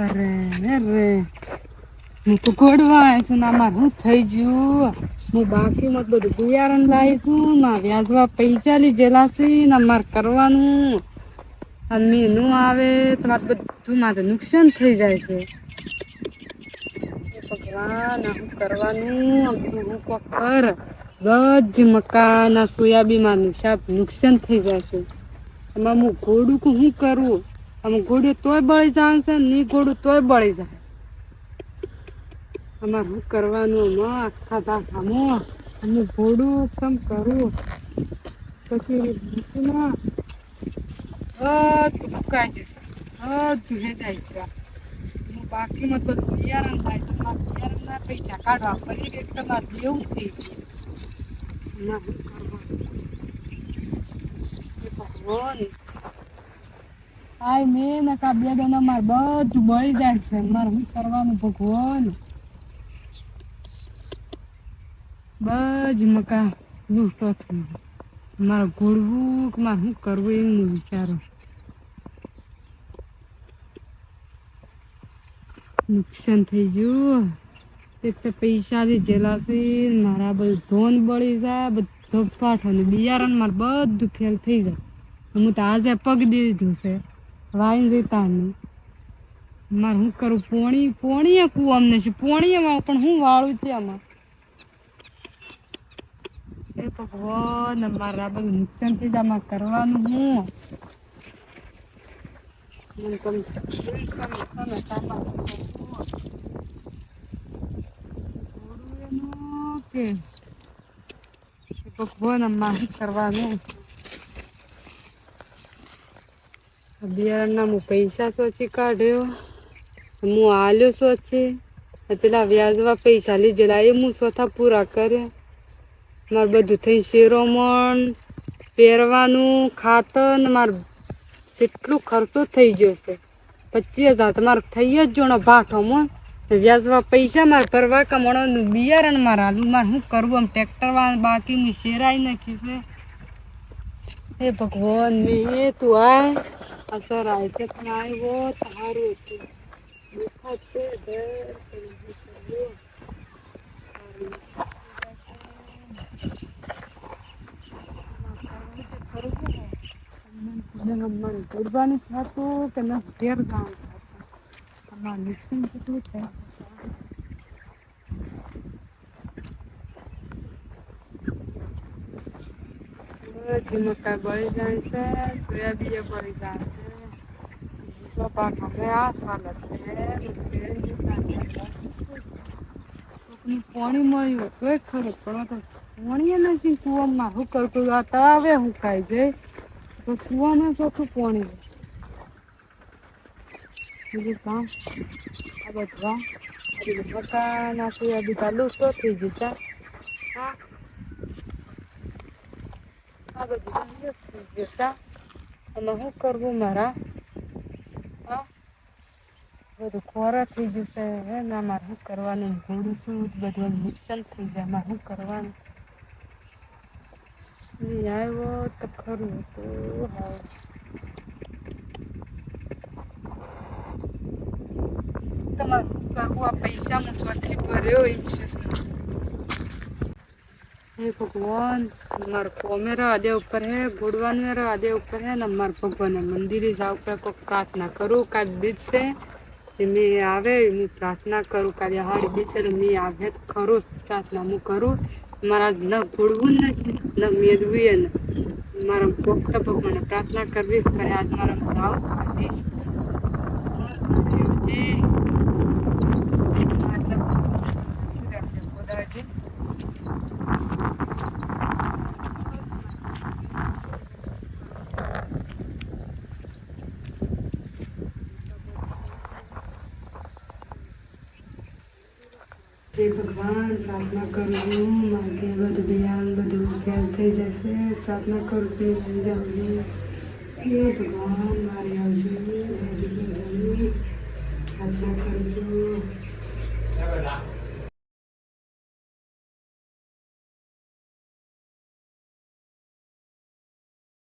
અરે અરે હું તો ગોડવા છું ના મારું થઈ ગયું. હું બાકીમાં બધું બિયારણ લાવી છું ના વ્યાજવા પૈસા લીધેલા છે ને મારે કરવાનું નું આવે તમારે બધું મારે નુકસાન થઈ જાય છે. ભગવાન હું કરવાનું હું કોકર બધી મકા ના સોયાબીન નુકસાન થઈ જાય છે. એમાં હું ઘોડું કે શું કરું આમ ઘોડું તોય બળી જાય છે ની ઘોડું તોય બળી જાય. આમાં શું કરવાનું આખા દાખામાં અને ઘોડું કેમ કરું પછી સુકાઈ જશે જાય છે. બાકીમાં તો બિયારણ થાય છે બિયારણ ના પૈસા કાઢવા પડી એક તમારે દેવું થઈ ગયું. ભગવાન આય મેં નકા બે દના માર બધું બળી જાય છે મારે શું કરવાનું ભગવાન. બજ મકા લૂંટો થઈ મારે ઘોડવું કે મારે શું કરવું એમ નહીં વિચારો. નુકસાન થઈ ગયું એક તો પૈસા લીધેલા છે મારા બધું ધોન બળી જાય બધો પાઠ બિયારણ માર બધું ફેલ થઈ જાય. હું તો આજે પગ દીધું છે વાઈ દેતા નહીં. મારે શું કરું પોણીએ કું અમને છે પોણીએ વાળું પણ હું વાળું છે આમાં. એ ભગવાન મારા બધું નુકસાન થઈ જાય આમાં કરવાનું હું. ભગવાન આમાં શું કરવાનું. બિયારણના હું પૈસા સોચી કાઢ્યો હું આલ્યો સોચી પેલા વ્યાજવા પૈસા લીધેલા એ હું ચોથા પૂરા કર્યા. મારે બધું થઈ શેરોમણ પહેરવાનું ખાતર ને મારે કેટલું ખર્ચો થઈ ગયો છે 25,000 તમારે થઈ જ જોણો ભાઠોમાં વ્યાજવા પૈસા મારે ભરવા કમણો બિયારણ મારે હાલું મારે શું કરવું આમ ટ્રેક્ટર વાળા બાકી હું શેરાઈ નાખી છે. એ ભગવાન મેં તું અસર આવે છે પણ આવ્યો તારું હતું દેખાશે ગુરબાની થતું કે ન ઘેર ગામ થતું નુકસાન કેટલું થાય. મકા બળી જાય છે સોયાબીન બળી જાય છે પાક અમે આ હાલત પાણી મળ્યું તોય ખરું પણ તો પાણી નથી કુવામાં શું કરતું આ તળાવે હું ખાઈ જાય તો કુવામાં ચોખ્ખું પાણી બીજું કામ આ બધા મકા ના સોયાબીન ચાલુ તો થઈ જશે. હા આ બધું થઈ જશે અને શું કરવું મારા હા બધું ખોરા થઈ જશે હે ના મારે શું કરવાનું ઘોડું છું બધું નુકસાન થઈ જાય મારે શું કરવાનું. આવ્યો તો ખરું હતું હા તમારે કરવું આ પૈસા હું સ્વચ્છી ભર્યો છે. हे भगवान मार मेरा आधे ऊपर है गुड़वान मेरा आधे ऊपर है न मार भगवान मंदिर जाओ को प्रार्थना करूँ का बीच से मैं आवे मैं प्रार्थना करूँ का हार बीच से मैं आवे तो खरो प्रार्थना मैं करूँ मारा न गुड़वन न मेदवी न मारा भक्त भगवान प्रार्थना करवी करे आज मारा जाओ हे भगवान प्रार्थना करूँ मार्गे बधु बयान बधु फेल थी जैसे प्रार्थना करूँ मिल जाऊँगी हे भगवान मारी आवજો प्रार्थना करूँ